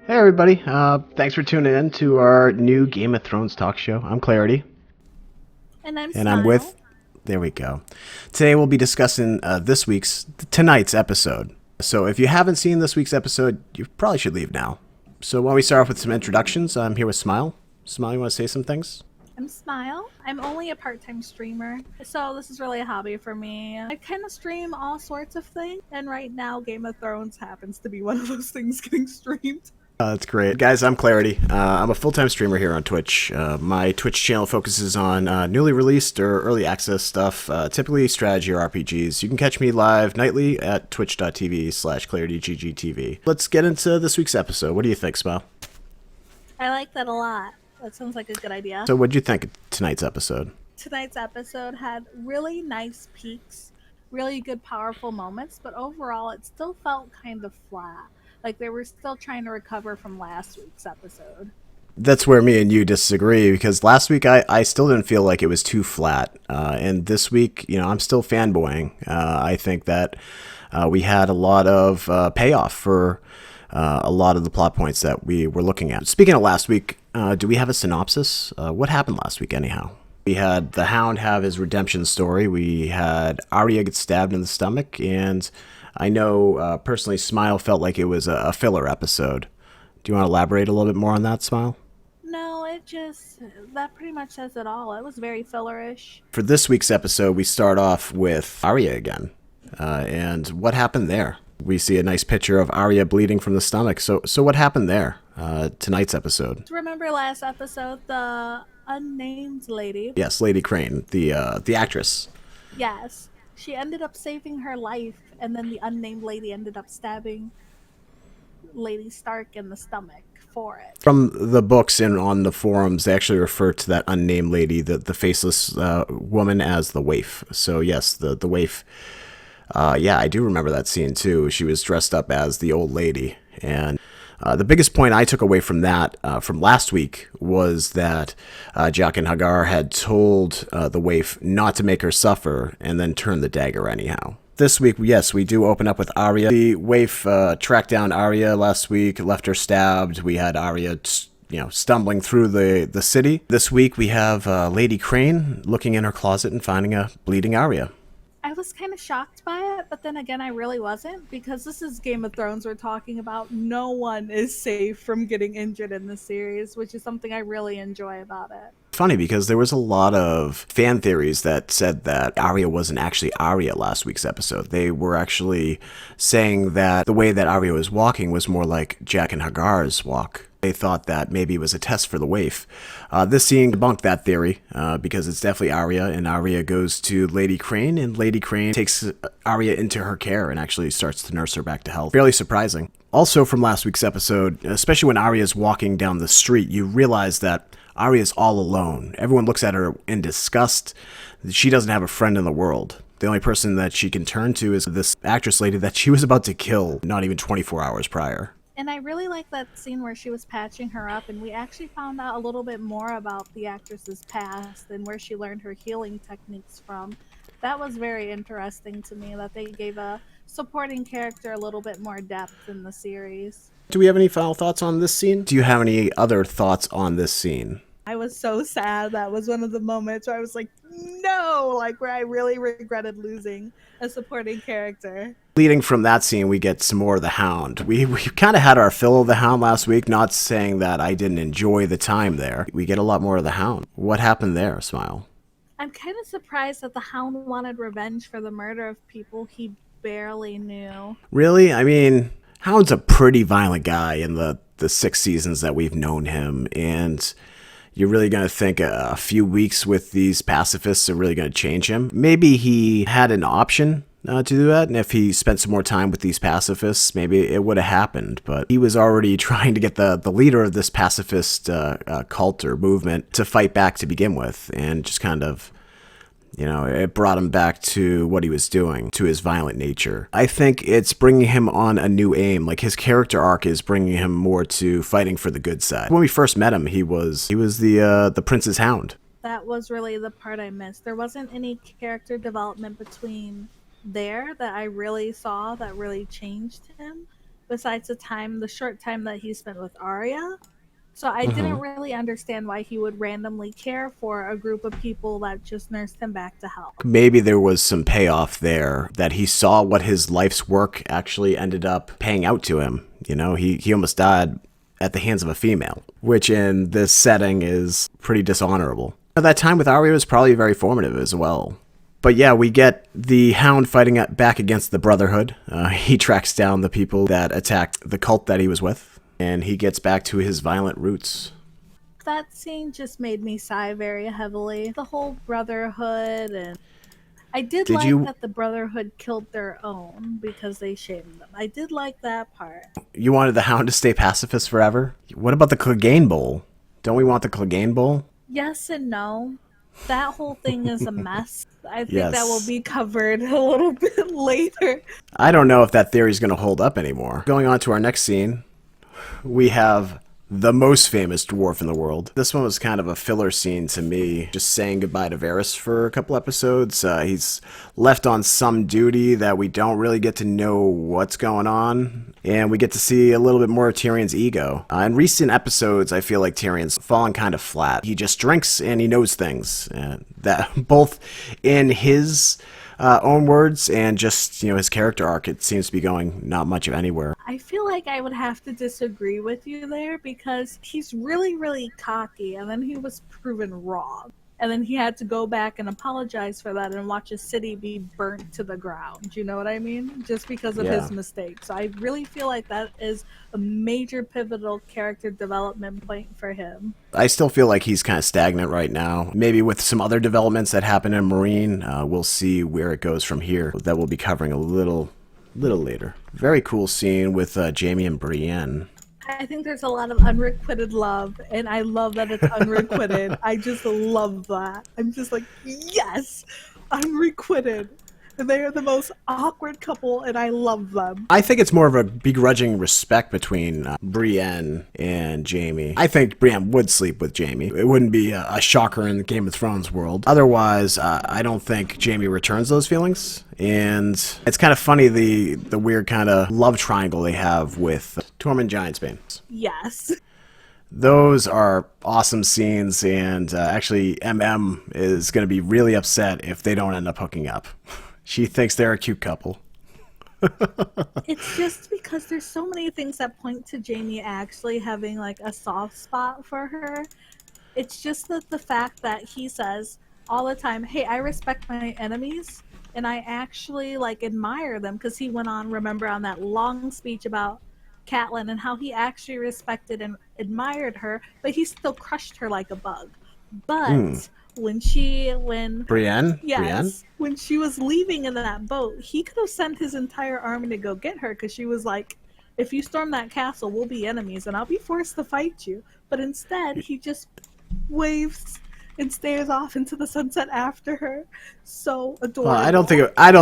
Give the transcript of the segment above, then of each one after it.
Hey everybody, thanks for tuning in to our new Game of Thrones talk show. I'm Clarity, And I'm and I'm with, Smile. there we go. Today we'll be discussing tonight's episode. So if you haven't seen this week's episode, you probably should leave now. So why don't we start off with some introductions? I'm here with Smile. Smile, you want to say some things? I'm Smile. I'm only a part-time streamer, so this is really a hobby for me. I kind of stream all sorts of things, and right now Game of Thrones happens to be one of those things getting streamed. That's great. Guys, I'm Clarity. I'm a full-time streamer here on Twitch. My Twitch channel focuses on newly released or early access stuff, typically strategy or RPGs. You can catch me live nightly at twitch.tv/ClarityGGTV. Let's get into this week's episode. What do you think, Smile? I like that a lot. That sounds like a good idea. So what did you think of tonight's episode? Tonight's episode had really nice peaks, really good, powerful moments, but overall it still felt kind of flat. Like they were still trying to recover from last week's episode. That's where me and you disagree because last week I still didn't feel like it was too flat. And this week, I'm still fanboying. I think that we had a lot of payoff for a lot of the plot points that we were looking at. Speaking of last week, do we have a synopsis? What happened last week, anyhow? We had the Hound have his redemption story. We had Aria get stabbed in the stomach, and I know personally, Smile felt like it was a filler episode. Do you want to elaborate a little bit more on that, Smile? No, that pretty much says it all. It was very fillerish. For this week's episode, we start off with Aria again. And what happened there? We see a nice picture of Aria bleeding from the stomach. So what happened there? Tonight's episode. Remember last episode, the unnamed lady? Yes, Lady Crane, the actress. Yes. She ended up saving her life, and then the unnamed lady ended up stabbing Lady Stark in the stomach for it. From the books and on the forums, they actually refer to that unnamed lady, the faceless woman, as the Waif. So yes, the Waif. Yeah, I do remember that scene too. She was dressed up as the old lady, and the biggest point I took away from that, from last week, was that Jaqen H'ghar had told the Waif not to make her suffer, and then turn the dagger anyhow. This week, yes, we do open up with Aria. The Waif tracked down Aria last week, left her stabbed. We had Aria, stumbling through the city. This week, we have Lady Crane looking in her closet and finding a bleeding Aria. I was kind of shocked by it, but then again, I really wasn't, because this is Game of Thrones we're talking about. No one is safe from getting injured in this series, which is something I really enjoy about it. Funny because there was a lot of fan theories that said that Arya wasn't actually Arya last week's episode. They were actually saying that the way that Arya was walking was more like Jaqen H'ghar's walk. They thought that maybe it was a test for the Waif. This scene debunked that theory because it's definitely Arya, and Arya goes to Lady Crane, and Lady Crane takes Arya into her care and actually starts to nurse her back to health. Fairly surprising. Also from last week's episode, especially when Arya's walking down the street, you realize that Arya's all alone. Everyone looks at her in disgust. She doesn't have a friend in the world. The only person that she can turn to is this actress lady that she was about to kill not even 24 hours prior. And I really like that scene where she was patching her up, and we actually found out a little bit more about the actress's past and where she learned her healing techniques from. That was very interesting to me, that they gave a supporting character a little bit more depth in the series. Do we have any final thoughts on this scene? Do you have any other thoughts on this scene? I was so sad. That was one of the moments where I was like, no, like where I really regretted losing a supporting character. Leading from that scene, we get some more of the Hound. We kind of had our fill of the Hound last week, not saying that I didn't enjoy the time there. We get a lot more of the Hound. What happened there, Smile? I'm kind of surprised that the Hound wanted revenge for the murder of people he barely knew. Really? I mean, Hound's a pretty violent guy in the 6 seasons that we've known him, and you're really going to think a few weeks with these pacifists are really going to change him? Maybe he had an option to do that, and if he spent some more time with these pacifists, maybe it would have happened. But he was already trying to get the leader of this pacifist cult or movement to fight back to begin with, and just kind of, it brought him back to what he was doing, to his violent nature. I think it's bringing him on a new aim. Like, his character arc is bringing him more to fighting for the good side. When we first met him, he was the Prince's Hound. That was really the part I missed. There wasn't any character development between there that I really saw that really changed him. besides the short time that he spent with Aria. So I didn't Hmm. really understand why he would randomly care for a group of people that just nursed him back to health. Maybe there was some payoff there that he saw what his life's work actually ended up paying out to him. You know, he almost died at the hands of a female, which in this setting is pretty dishonorable. That time with Aria was probably very formative as well. But yeah, we get the Hound fighting back against the Brotherhood. He tracks down the people that attacked the cult that he was with, and he gets back to his violent roots. That scene just made me sigh very heavily. The whole Brotherhood, and I did Did like you that the Brotherhood killed their own because they shamed them. I did like that part. you wanted the Hound to stay pacifist forever? What about the Clegane Bowl? Don't we want the Clegane Bowl? Yes and no. That whole thing is a mess. I think that will Yes. be covered a little bit later. I don't know if that theory is going to hold up anymore. Going on to our next scene, we have the most famous dwarf in the world. This one was kind of a filler scene to me, just saying goodbye to Varys for a couple episodes. He's left on some duty that we don't really get to know what's going on, and we get to see a little bit more of Tyrion's ego. In recent episodes, I feel like Tyrion's fallen kind of flat. He just drinks and he knows things, that both in his own words and just his character arc, it seems to be going not much of anywhere. I feel like I would have to disagree with you there because he's really, really cocky, and then he was proven wrong. And then he had to go back and apologize for that and watch a city be burnt to the ground. You know what I mean? Just because of his mistakes. So I really feel like that is a major pivotal character development point for him. I still feel like he's kind of stagnant right now. Maybe with some other developments that happen in Marine, we'll see where it goes from here. That we'll be covering a little later. Very cool scene with Jaime and Brienne. I think there's a lot of unrequited love, and I love that it's unrequited. I just love that. I'm just like, yes, unrequited. They are the most awkward couple, and I love them. I think it's more of a begrudging respect between Brienne and Jaime. I think Brienne would sleep with Jaime. It wouldn't be a shocker in the Game of Thrones world. Otherwise, I don't think Jaime returns those feelings. And it's kind of funny the weird kind of love triangle they have with Torment and Brienne. Yes. Those are awesome scenes, and actually, MM is going to be really upset if they don't end up hooking up. She thinks they're a cute couple. It's just because there's so many things that point to Jaime actually having like a soft spot for her. It's just that the fact that he says all the time, hey, I respect my enemies, and I actually like admire them, because he went on, remember, on that long speech about Catelyn and how he actually respected and admired her, but he still crushed her like a bug. But when Brienne? yes, Brienne? when she was leaving in that boat, he could have sent his entire army to go get her, because she was like, if you storm that castle, we'll be enemies and I'll be forced to fight you. But instead, he just waves and stares off into the sunset after her. So adorable. Well, I don't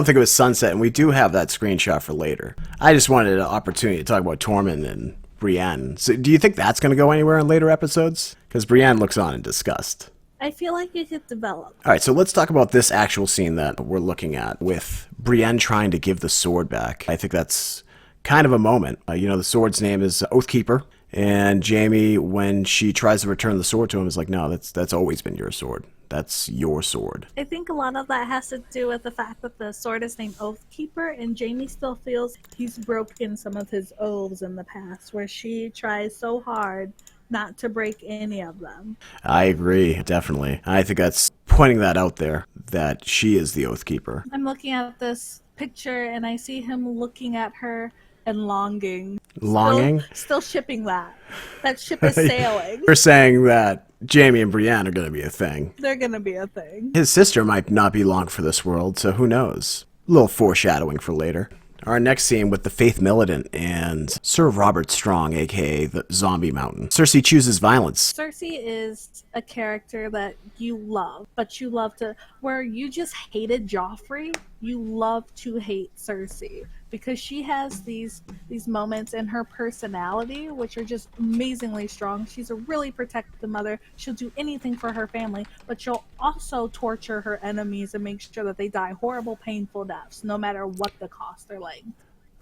think it was sunset, and we do have that screenshot for later. I just wanted an opportunity to talk about Tormund and Brienne. So, do you think that's going to go anywhere in later episodes? Because Brienne looks on in disgust. I feel like it could develop. All right, so let's talk about this actual scene that we're looking at with Brienne trying to give the sword back. I think that's kind of a moment. The sword's name is Oathkeeper, and Jaime, when she tries to return the sword to him, is like, no, that's always been your sword. That's your sword. I think a lot of that has to do with the fact that the sword is named Oathkeeper, and Jaime still feels he's broken some of his oaths in the past, where she tries so hard not to break any of them. I agree, definitely. I think that's pointing that out there, that she is the Oathkeeper. I'm looking at this picture, and I see him looking at her and longing. Longing? Still shipping that. That ship is sailing. You're saying that Jaime and Brienne are going to be a thing. They're going to be a thing. His sister might not be long for this world, so who knows? A little foreshadowing for later. Our next scene with the Faith Militant and Sir Robert Strong, aka the Zombie Mountain. Cersei chooses violence. Cersei is a character that you love, but you love to, where you just hated Joffrey, you love to hate Cersei, because she has these moments in her personality which are just amazingly strong. She's a really protective mother. She'll do anything for her family, but she'll also torture her enemies and make sure that they die horrible, painful deaths, no matter what the cost or length.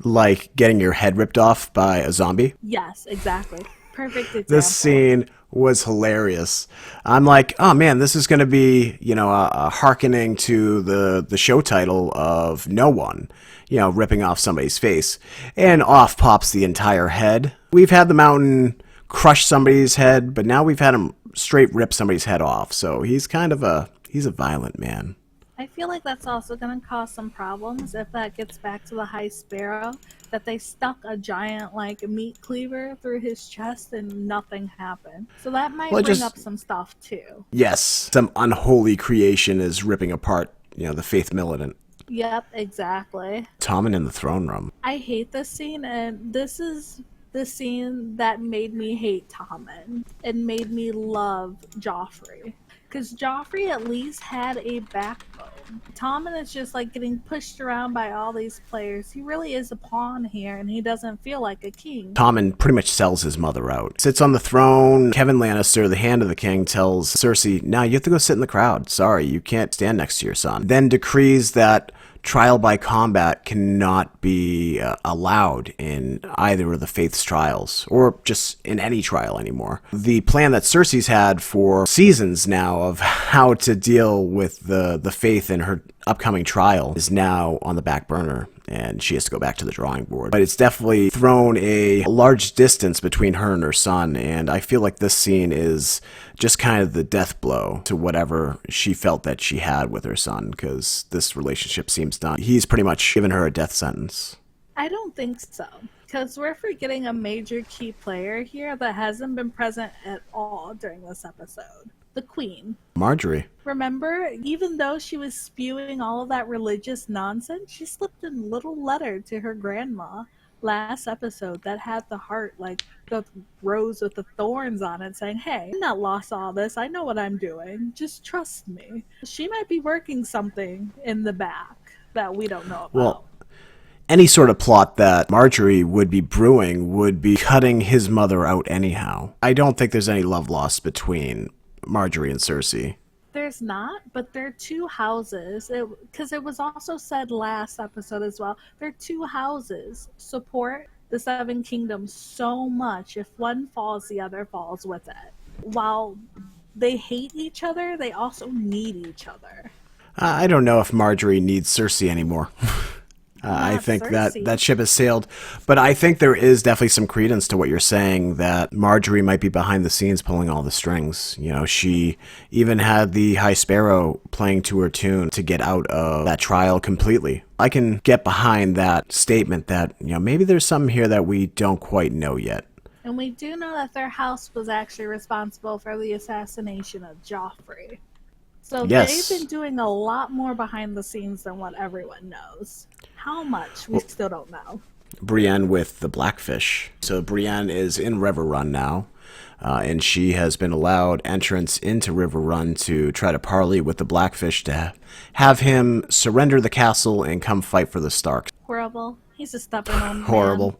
like getting your head ripped off by a zombie. Yes, exactly. Perfect example. This scene was hilarious. I'm like, oh man, this is going to be, a hearkening to the show title of No One, ripping off somebody's face. And off pops the entire head. We've had the mountain crush somebody's head, but now we've had him straight rip somebody's head off. So he's he's a violent man. I feel like that's also going to cause some problems if that gets back to the High Sparrow, that they stuck a giant, meat cleaver through his chest and nothing happened. So that might bring up some stuff, too. Yes, some unholy creation is ripping apart, the Faith Militant. Yep, exactly. Tommen in the throne room. I hate this scene, and this is the scene that made me hate Tommen and made me love Joffrey. Because Joffrey at least had a backbone. Tommen is just getting pushed around by all these players. He really is a pawn here, and he doesn't feel like a king. Tommen pretty much sells his mother out. Sits on the throne. Kevin Lannister, the Hand of the King, tells Cersei, "Now you have to go sit in the crowd. Sorry, you can't stand next to your son." Then decrees that trial by combat cannot be allowed in either of the Faith's trials, or just in any trial anymore. The plan that Cersei's had for seasons now of how to deal with the Faith in her upcoming trial is now on the back burner, and she has to go back to the drawing board. But it's definitely thrown a large distance between her and her son, and I feel like this scene is just kind of the death blow to whatever she felt that she had with her son, because this relationship seems done. He's pretty much given her a death sentence. I don't think so, because we're forgetting a major key player here that hasn't been present at all during this episode. The Queen. Marjorie. Remember, even though she was spewing all of that religious nonsense, she slipped a little letter to her grandma last episode that had the heart, the rose with the thorns on it, saying, "Hey, I'm not lost all this. I know what I'm doing. Just trust me." She might be working something in the back that we don't know about. Well, any sort of plot that Marjorie would be brewing would be cutting his mother out anyhow. I don't think there's any love lost between Marjorie and Cersei. There's not, but there are two houses. Because it was also said last episode as well. There are two houses support the Seven Kingdoms so much. If one falls, the other falls with it. While they hate each other, they also need each other. I don't know if Marjorie needs Cersei anymore. I think that ship has sailed. But I think there is definitely some credence to what you're saying, that Marjorie might be behind the scenes pulling all the strings. She even had the High Sparrow playing to her tune to get out of that trial completely. I can get behind that statement that, maybe there's something here that we don't quite know yet. And we do know that their house was actually responsible for the assassination of Joffrey. So yes, they've been doing a lot more behind the scenes than what everyone knows. How much, we still don't know. Brienne with the Blackfish. So Brienne is in River Run now, and she has been allowed entrance into River Run to try to parley with the Blackfish to have him surrender the castle and come fight for the Starks. Horrible. He's a stubborn old man. Horrible.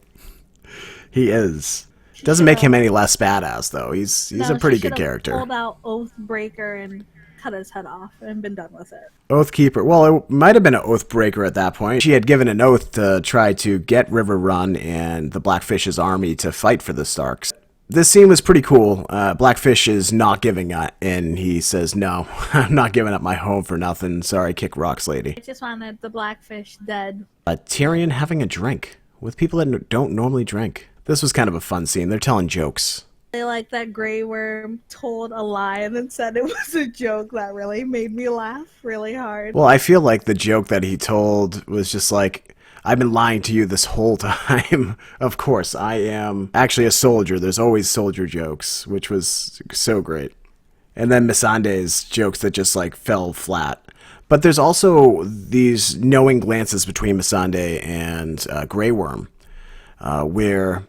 He is. Doesn't make him any less badass, though. He's a pretty good character. Pulled out Oathbreaker and cut his head off and been done with it. Oathkeeper. Well, it might have been an Oathbreaker at that point. She had given an oath to try to get River Run and the Blackfish's army to fight for the Starks. This scene was pretty cool. Blackfish is not giving up, and he says, "No, I'm not giving up my home for nothing. Sorry, kick rocks, lady." I just wanted the Blackfish dead. Tyrion having a drink with people that don't normally drink. This was kind of a fun scene. They're telling jokes. I like that Grey Worm told a lie and then said it was a joke. That really made me laugh really hard. Well, I feel like the joke that he told was just like, "I've been lying to you this whole time. Of course, I am actually a soldier. There's always soldier jokes," which was so great. And then Missandei's jokes that just fell flat. But there's also these knowing glances between Missandei and Grey Worm, where,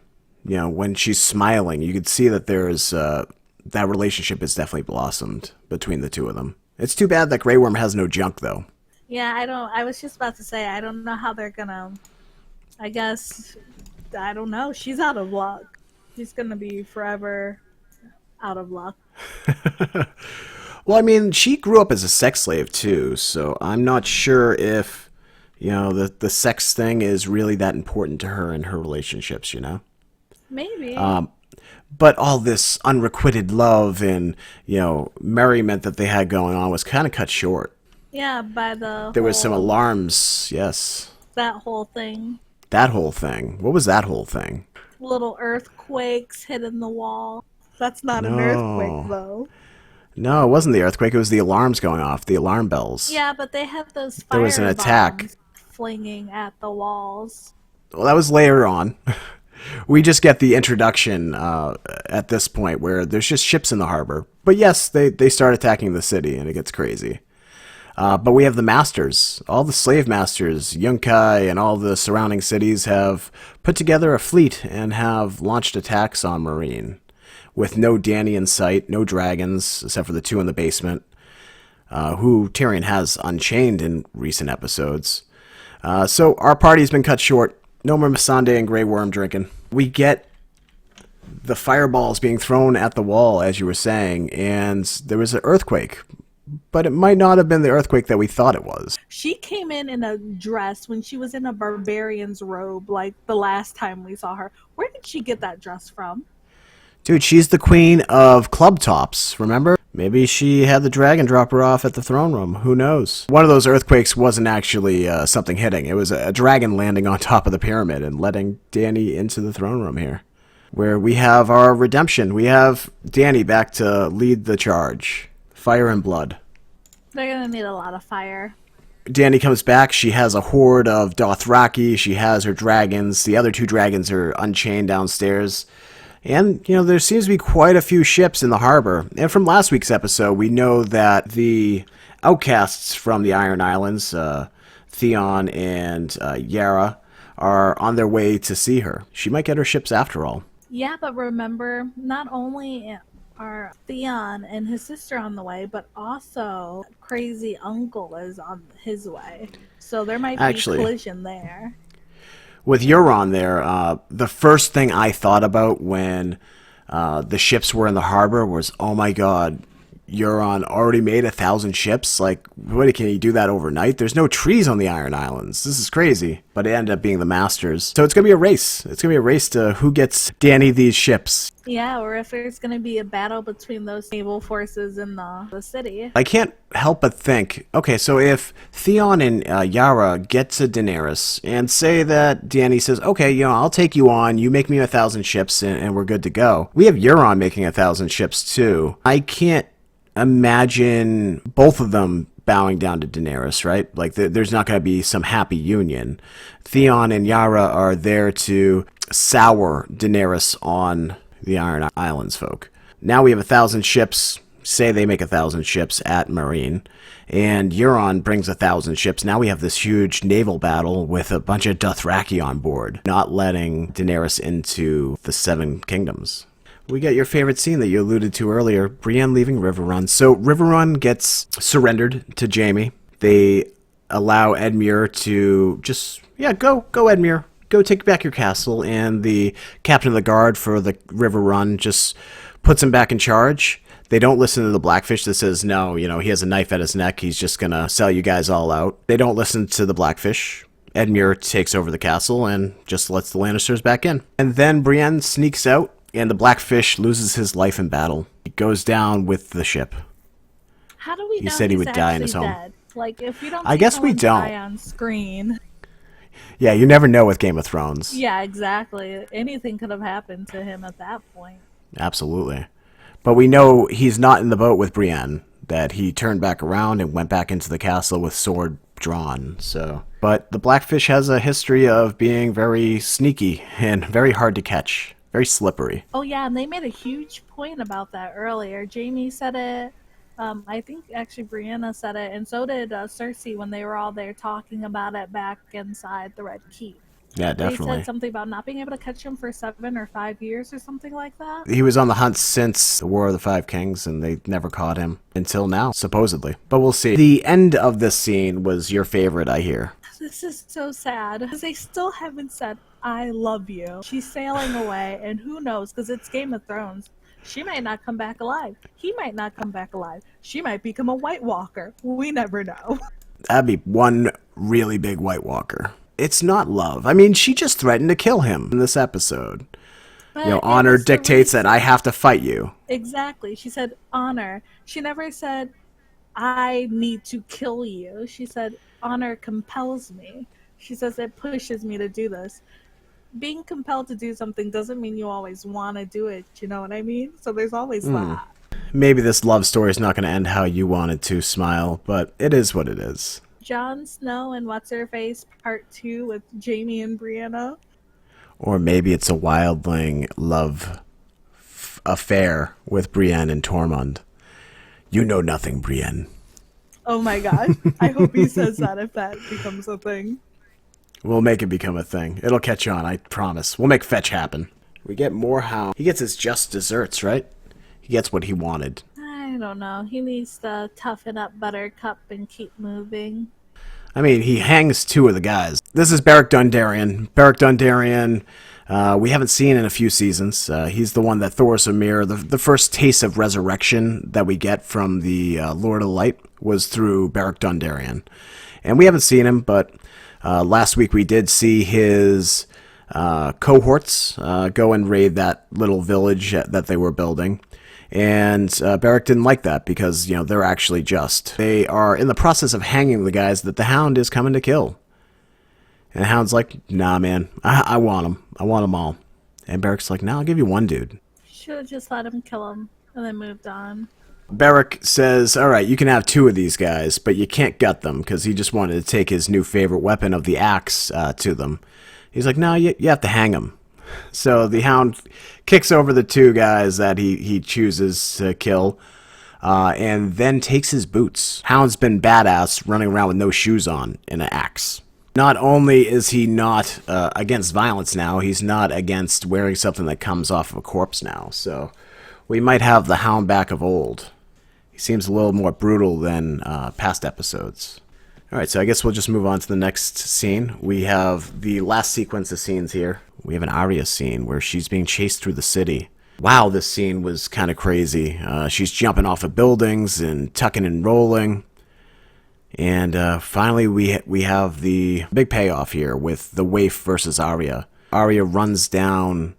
when she's smiling, you could see that there's that relationship has definitely blossomed between the two of them. It's too bad that Grey Worm has no junk, though. Yeah, I was just about to say, I don't know how they're gonna, I don't know. She's out of luck. She's gonna be forever out of luck. Well, I mean, she grew up as a sex slave, too, so I'm not sure if You know, the sex thing is really that important to her and her relationships, you know? Maybe. But all this unrequited love and, you know, merriment that they had going on was kind of cut short. Yeah, by the There was some whole alarms, yes. that whole thing. That whole thing. What was that whole thing? Little earthquakes hitting the wall. That's not an earthquake No. though. No, it wasn't the earthquake. It was the alarms going off, the alarm bells. Yeah, but they had those There was an fire attack. bombs flinging at the walls. Well, that was later on. We just get the introduction at this point where there's just ships in the harbor. But yes, they start attacking the city and it gets crazy. But we have the masters. All the slave masters, Yunkai and all the surrounding cities have put together a fleet and have launched attacks on Marine. With no Dany in sight, no dragons, except for the two in the basement, who Tyrion has unchained in recent episodes. So our party's been cut short. No more Missandei and Grey Worm drinking. We get the fireballs being thrown at the wall, as you were saying, and there was an earthquake. But it might not have been the earthquake that we thought it was. She came in a dress when she was in a barbarian's robe, like the last time we saw her. Where did she get that dress from? Dude, she's the queen of club tops, remember? Maybe she had the dragon drop her off at the throne room. Who knows? One of those earthquakes wasn't actually something hitting. It was a dragon landing on top of the pyramid and letting Dany into the throne room here. Where we have our redemption. We have Dany back to lead the charge. Fire and blood. They're gonna need a lot of fire. Dany comes back. She has a horde of Dothraki. She has her dragons. The other two dragons are unchained downstairs. And, you know, there seems to be quite a few ships in the harbor. And from last week's episode, we know that the outcasts from the Iron Islands, Theon and Yara, are on their way to see her. She might get her ships after all. Yeah, but remember, not only are Theon and his sister on the way, but also crazy uncle is on his way. So there might be Actually, collision there. with Euron there, the first thing I thought about when the ships were in the harbor was, oh my god, Euron already made 1,000 ships? Like, what, can he do that overnight? There's no trees on the Iron Islands. This is crazy. But it ended up being the Masters. So it's going to be a race. It's going to be a race to who gets Dany these ships. Yeah, or if there's going to be a battle between those naval forces in the city. I can't help but think, okay, so if Theon and Yara get to Daenerys and say that Dany says, okay, you know, I'll take you on, you make me 1,000 ships and we're good to go. We have Euron making 1,000 ships too. I can't imagine both of them bowing down to Daenerys, right? Like, there's not going to be some happy union. Theon and Yara are there to sour Daenerys on the Iron Islands folk. Now we have 1,000 ships. Say they make 1,000 ships at Marine, and Euron brings 1,000 ships. Now we have this huge naval battle with a bunch of Dothraki on board, not letting Daenerys into the Seven Kingdoms. We get your favorite scene that you alluded to earlier, Brienne leaving Riverrun. So Riverrun gets surrendered to Jaime. They allow Edmure to just, go Edmure. Go take back your castle. And the captain of the guard for the Riverrun just puts him back in charge. They don't listen to the Blackfish that says, no, you know, he has a knife at his neck. He's just going to sell you guys all out. They don't listen to the Blackfish. Edmure takes over the castle and just lets the Lannisters back in. And then Brienne sneaks out. And the Blackfish loses his life in battle. He goes down with the ship. How do we know He said he would die in his home. dead? Like, if we don't I see guess we someone don't. die on screen. Yeah, you never know with Game of Thrones. Yeah, exactly. Anything could have happened to him at that point. Absolutely. But we know he's not in the boat with Brienne. That he turned back around and went back into the castle with sword drawn. So, but the Blackfish has a history of being very sneaky and very hard to catch. Very slippery. Oh yeah, and they made a huge point about that earlier. Jaime said it. I think actually Brianna said it, and so did Cersei when they were all there talking about it back inside the Red Keep. Yeah, definitely. They said something about not being able to catch him for 7 or 5 years or something like that. He was on the hunt since the War of the Five Kings, and they never caught him until now, supposedly. But we'll see. The end of this scene was your favorite, I hear. This is so sad because they still haven't said, I love you. She's sailing away, and who knows, because it's Game of Thrones. She might not come back alive. He might not come back alive. She might become a White Walker. We never know. That'd be one really big White Walker. It's not love. I mean, she just threatened to kill him in this episode. But You know, it honor was the dictates that I reason. have to fight you. Exactly. She said honor. She never said, I need to kill you. She said, honor compels me. She says, it pushes me to do this. Being compelled to do something doesn't mean you always want to do it. You know what I mean? So there's always that. Maybe this love story is not going to end how you wanted to, Smile, but it is what it is. Jon Snow and What's Her Face Part 2 with Jaime and Brianna. Or maybe it's a wildling love affair with Brienne and Tormund. You know nothing, Brienne. Oh my god. I hope he says that if that becomes a thing. We'll make it become a thing. It'll catch on, I promise. We'll make fetch happen. We get more Hound. He gets his just desserts, right? He gets what he wanted. I don't know. He needs to toughen up Buttercup and keep moving. I mean, he hangs two of the guys. This is Beric Dondarrion. Beric Dondarrion, we haven't seen in a few seasons. He's the one that Thoros of Myr, the first taste of resurrection that we get from the Lord of Light was through Beric Dondarrion. And we haven't seen him, but last week we did see his cohorts go and raid that little village that they were building. And Beric didn't like that because, you know, they're actually just. They are in the process of hanging the guys that the Hound is coming to kill. And the Hound's like, nah, man, I want them. I want them all. And Beric's like, nah, I'll give you one dude. Should have just let him kill him and then moved on. Beric says, all right, you can have two of these guys, but you can't gut them because he just wanted to take his new favorite weapon of the axe to them. He's like, no, you have to hang them. So the Hound kicks over the two guys that he chooses to kill, and then takes his boots. Hound's been badass running around with no shoes on and an axe. Not only is he not against violence now, he's not against wearing something that comes off of a corpse now. So we might have the Hound back of old. He seems a little more brutal than past episodes. Alright, so I guess we'll just move on to the next scene. We have the last sequence of scenes here. We have an Aria scene where she's being chased through the city. Wow, this scene was kind of crazy. She's jumping off of buildings and tucking and rolling. And finally we have the big payoff here with the Waif versus Aria. Aria runs down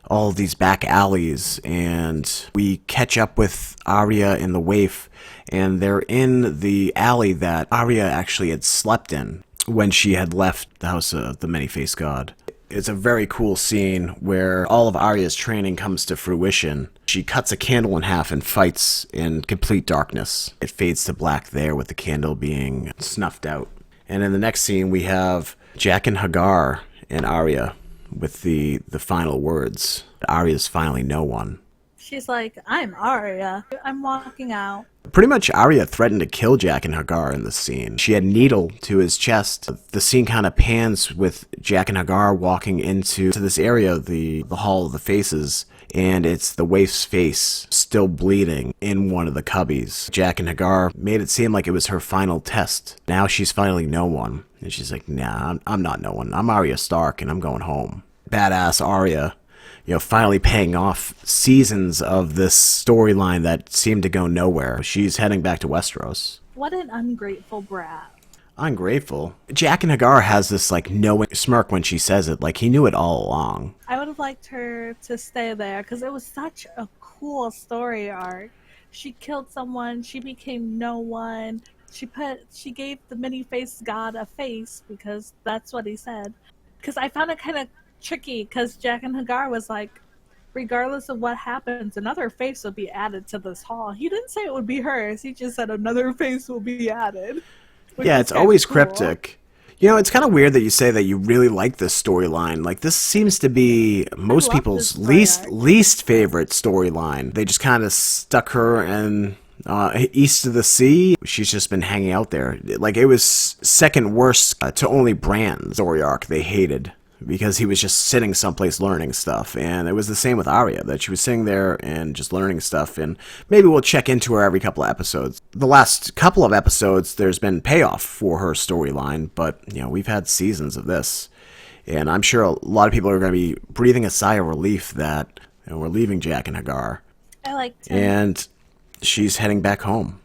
all of these back alleys, and we catch up with Aria and the Waif, and they're in the alley that Aria actually had slept in when she had left the House of the Many-Faced God. It's a very cool scene where all of Aria's training comes to fruition. She cuts a candle in half and fights in complete darkness. It fades to black there with the candle being snuffed out. And in the next scene we have Jaqen H'ghar and Aria with the final words. Aria's finally no one. She's like, I'm Aria. I'm walking out. Pretty much Aria threatened to kill Jaqen H'ghar in this scene. She had needle to his chest. The scene kind of pans with Jaqen H'ghar walking into this area, the Hall of the Faces, and it's the Waif's face still bleeding in one of the cubbies. Jaqen H'ghar made it seem like it was her final test. Now she's finally no one. And she's like, nah, I'm not no one. I'm Arya Stark and I'm going home. Badass Arya, you know, finally paying off seasons of this storyline that seemed to go nowhere. She's heading back to Westeros. What an ungrateful brat. Ungrateful. Jaqen H'ghar has this like knowing smirk when she says it, like he knew it all along. I would have liked her to stay there because it was such a cool story arc. She killed someone, she became no one. She gave the many-faced god a face because that's what he said. Because I found it kind of tricky because Jaqen H'ghar was like, regardless of what happens, another face will be added to this hall. He didn't say it would be hers. He just said another face will be added. Yeah, it's always cool. Cryptic. You know, it's kind of weird that you say that you really like this storyline. Like, this seems to be most people's least favorite storyline. They just kind of stuck her in east of the sea. She's just been hanging out there. Like, it was second worst to only Bran's story arc they hated, because he was just sitting someplace learning stuff. And it was the same with Aria, that she was sitting there and just learning stuff, and maybe we'll check into her every couple of episodes. The last couple of episodes, there's been payoff for her storyline, but, you know, we've had seasons of this. And I'm sure a lot of people are going to be breathing a sigh of relief that, you know, we're leaving Jaqen H'ghar. I liked him. And she's heading back home.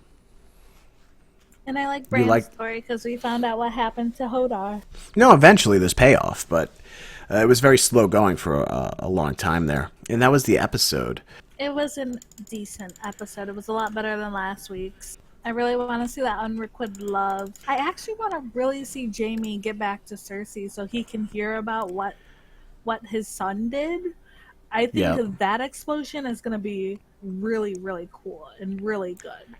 And I like You Bran's like? story because we found out what happened to Hodar. No, eventually there's payoff, but it was very slow going for a long time there. And that was the episode. It was a decent episode. It was a lot better than last week's. I really want to see that unrequited love. I actually want to really see Jaime get back to Cersei so he can hear about what his son did. I Yeah. think that explosion is going to be really, really cool and really good.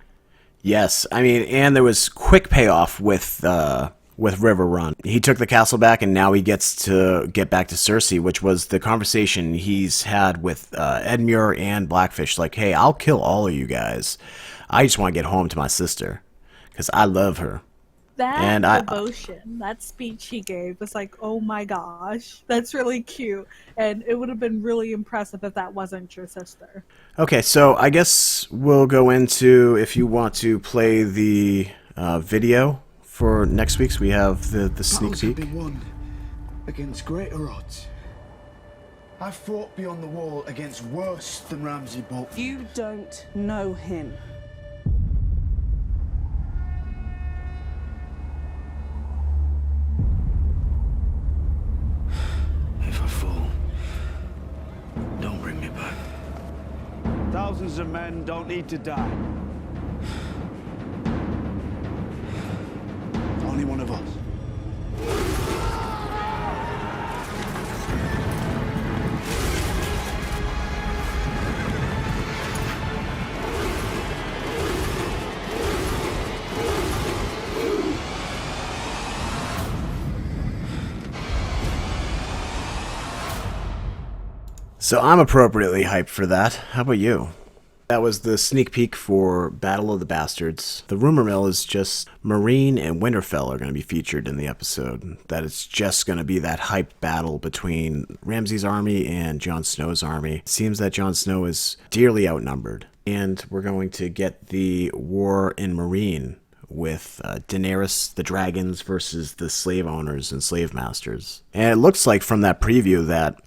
Yes, I mean, and there was quick payoff with River Run. He took the castle back, and now he gets to get back to Cersei, which was the conversation he's had with Edmure and Blackfish. Like, hey, I'll kill all of you guys. I just want to get home to my sister because I love her. That And devotion, that speech he gave was like, oh my gosh, that's really cute. And it would have been really impressive if that wasn't your sister. Okay, so I guess we'll go into, if you want to play the video for next week's. We have the sneak Battles have peek. been won against greater odds. I fought beyond the wall against worse than Ramsay Bolton. You don't know him. If I fall, don't bring me back. Thousands of men don't need to die. Only one of us. So I'm appropriately hyped for that. How about you? That was the sneak peek for Battle of the Bastards. The rumor mill is just Marine and Winterfell are going to be featured in the episode. That it's just going to be that hyped battle between Ramsay's army and Jon Snow's army. It seems that Jon Snow is dearly outnumbered. And we're going to get the war in Marine with Daenerys, the dragons, versus the slave owners and slave masters. And it looks like from that preview that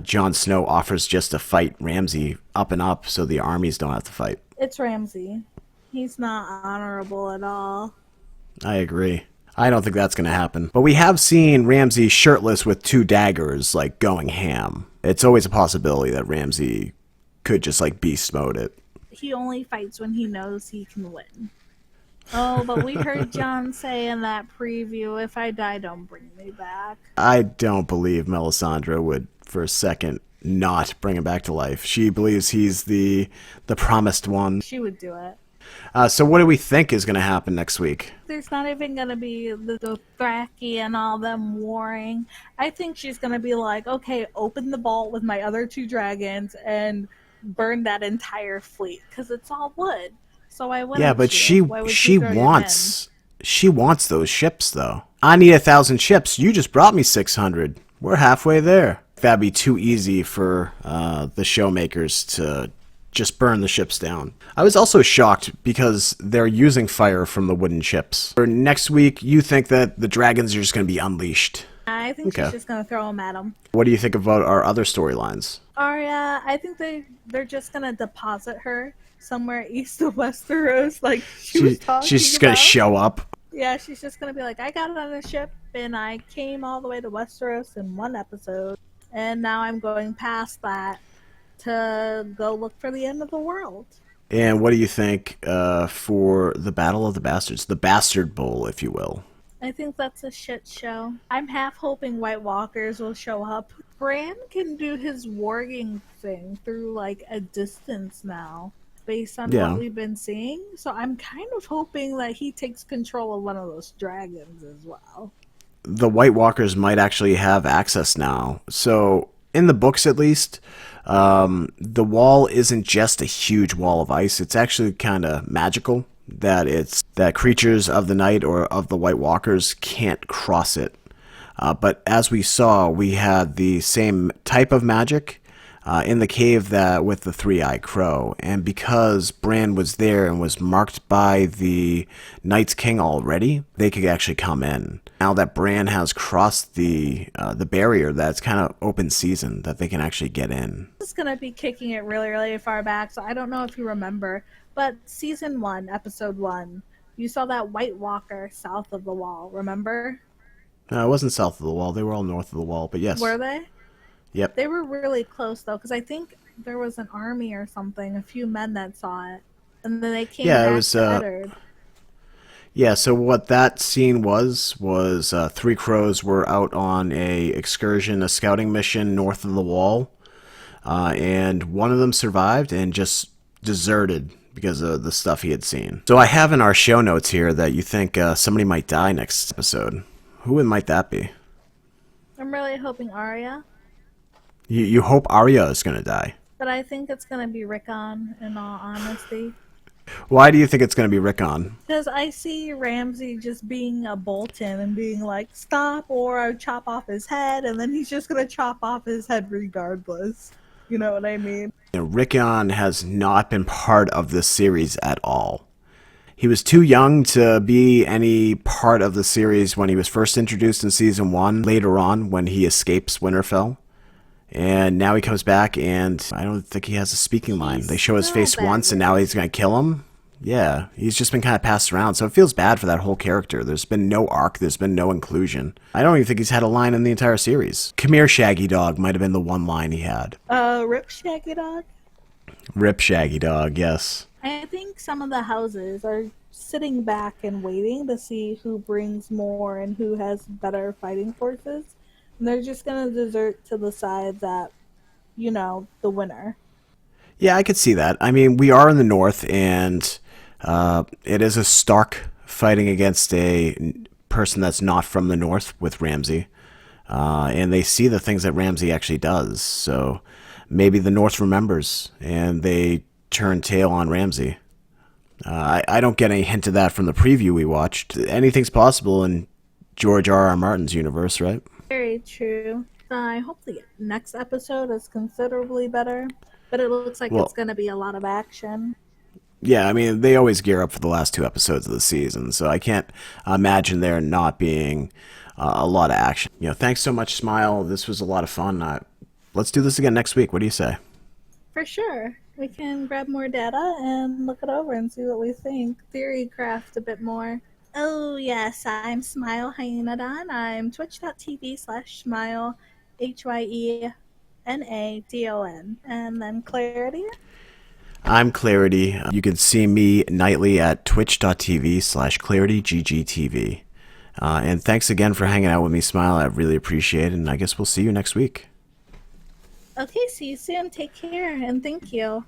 Jon Snow offers just to fight Ramsay up and up so the armies don't have to fight. It's Ramsay. He's not honorable at all. I agree. I don't think that's going to happen. But we have seen Ramsay shirtless with 2 daggers, like, going ham. It's always a possibility that Ramsay could just, like, beast mode it. He only fights when he knows he can win. Oh, but we heard Jon say in that preview, if I die, don't bring me back. I don't believe Melisandre would, for a second, not bring him back to life. She believes he's the promised one. She would do it. So what do we think is going to happen next week? There's not even going to be the Dothraki and all them warring. I think she's going to be like, okay, open the vault with my other 2 dragons and burn that entire fleet, because it's all wood. So why wouldn't Yeah, but she throw your she wants those ships though. I need 1,000 ships. You just brought me 600. We're halfway there. That'd be too easy for the showmakers to just burn the ships down. I was also shocked because they're using fire from the wooden ships. For next week, you think that the dragons are just going to be unleashed. I think Okay. she's just going to throw them at him. What do you think about our other storylines? Aria, I think they're just going to deposit her somewhere east of Westeros, like she was talking She's just going to about. show up. Yeah, she's just going to be like, I got on a ship and I came all the way to Westeros in 1 episode. And now I'm going past that to go look for the end of the world. And what do you think for the Battle of the Bastards? The Bastard Bowl, if you will. I think that's a shit show. I'm half hoping White Walkers will show up. Bran can do his warging thing through like a distance now, based on Yeah. what we've been seeing. So I'm kind of hoping that he takes control of one of those dragons as well. The White Walkers might actually have access now. So, in the books at least, the wall isn't just a huge wall of ice. It's actually kind of magical. That creatures of the night or of the White Walkers can't cross it. But as we saw, we had the same type of magic in the cave that with the three-eyed crow. And because Bran was there and was marked by the Night's King already, they could actually come in. Now that Bran has crossed the barrier, that's kind of open season, that they can actually get in. This is going to be kicking it really, really far back, so I don't know if you remember, but Season 1, Episode 1, You saw that White Walker south of the wall, remember? No, it wasn't south of the wall. They were all north of the wall, but yes. Were they? Yep. They were really close, though, because I think there was an army or something, a few men that saw it. And then they came Yeah, it back was, to Eddard. Yeah, so what that scene was three crows were out on a excursion, a scouting mission north of the wall, and one of them survived and just deserted because of the stuff he had seen. So I have in our show notes here that you think somebody might die next episode. Who might that be? I'm really hoping Aria, You hope Aria is going to die. but I think it's going to be Rickon, in all honesty. Why do you think it's going to be Rickon? Because I see Ramsay just being a Bolton and being like, stop, or I chop off his head, and then he's just going to chop off his head regardless. You know what I mean? You know, Rickon has not been part of this series at all. He was too young to be any part of the series when he was first introduced in season 1, later on when he escapes Winterfell. And now he comes back, and I don't think he has a speaking line. They show his face once, and now he's going to kill him? Yeah, he's just been kind of passed around, so it feels bad for that whole character. There's been no arc, there's been no inclusion. I don't even think he's had a line in the entire series. Come here, Shaggy Dog might have been the one line he had. Rip Shaggy Dog? Rip Shaggy Dog, yes. I think some of the houses are sitting back and waiting to see who brings more and who has better fighting forces. And they're just going to desert to the side that, you know, the winner. Yeah, I could see that. I mean, we are in the north, and it is a Stark fighting against a person that's not from the north with Ramsay. And they see the things that Ramsay actually does. So maybe the north remembers, and they turn tail on Ramsay. I don't get any hint of that from the preview we watched. Anything's possible in George R.R. Martin's universe, right? Very true. I hope the next episode is considerably better, but it looks like it's going to be a lot of action. Yeah, I mean, they always gear up for the last 2 episodes of the season, so I can't imagine there not being a lot of action. You know, thanks so much, Smile. This was a lot of fun. Let's do this again next week. What do you say? For sure. We can grab more data and look it over and see what we think. Theory craft a bit more. Oh, yes, I'm Smile Hyenadon. I'm twitch.tv/Smile, HYENADON. And then Clarity? I'm Clarity. You can see me nightly at twitch.tv/ClarityGGTV. And thanks again for hanging out with me, Smile. I really appreciate it, and I guess we'll see you next week. Okay, see you soon. Take care, and thank you.